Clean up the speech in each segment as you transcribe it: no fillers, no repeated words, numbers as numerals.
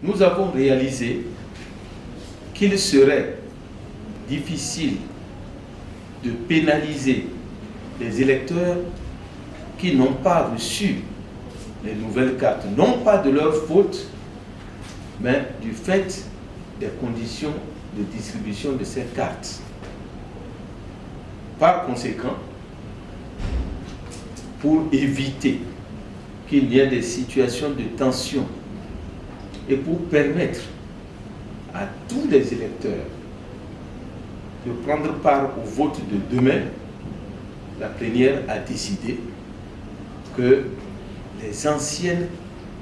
nous avons réalisé qu'il serait difficile de pénaliser les électeurs qui n'ont pas reçu les nouvelles cartes, non pas de leur faute, mais du fait des conditions de distribution de ces cartes. Par conséquent, pour éviter qu'il y ait des situations de tension et pour permettre à tous les électeurs de prendre part au vote de demain, la plénière a décidé que les anciennes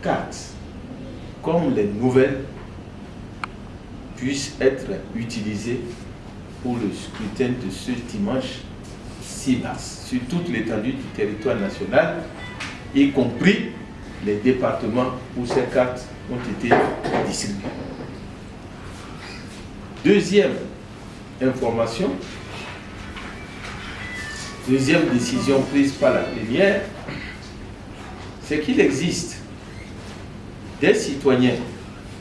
cartes, comme les nouvelles, puissent être utilisées pour le scrutin de ce dimanche 6 mars, sur toute l'étendue du territoire national, y compris les départements où ces cartes ont été distribuées. Deuxième information, deuxième décision prise par la plénière, c'est qu'il existe des citoyens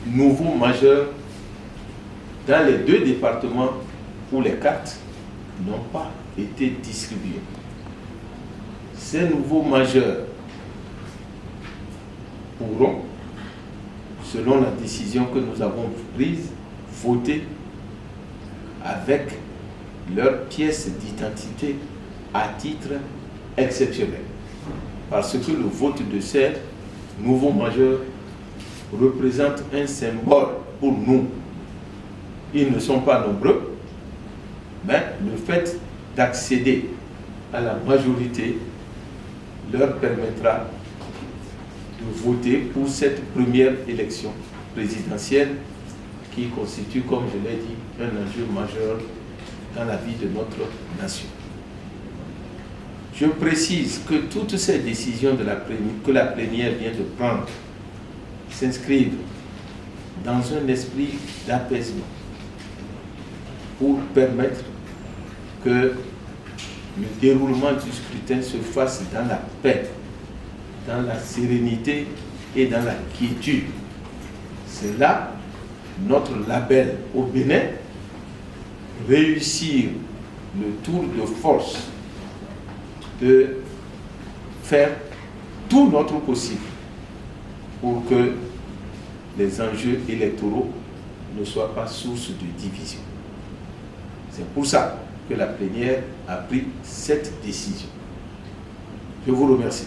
nouveaux majeurs dans les 2 départements où les cartes n'ont pas été distribuées. Ces nouveaux majeurs pourront, selon la décision que nous avons prise, voter avec leur pièce d'identité à titre exceptionnel. Parce que le vote de ces nouveaux majeurs représente un symbole pour nous. Ils ne sont pas nombreux, mais le fait d'accéder à la majorité leur permettra de voter pour cette première élection présidentielle qui constitue, comme je l'ai dit, un enjeu majeur dans la vie de notre nation. Je précise que toutes ces décisions que la plénière vient de prendre s'inscrivent dans un esprit d'apaisement pour permettre que le déroulement du scrutin se fasse dans la paix, dans la sérénité et dans la quiétude. C'est là notre label au Bénin, réussir le tour de force de faire tout notre possible pour que les enjeux électoraux ne soient pas source de division. C'est pour ça que la plénière a pris cette décision. Je vous remercie.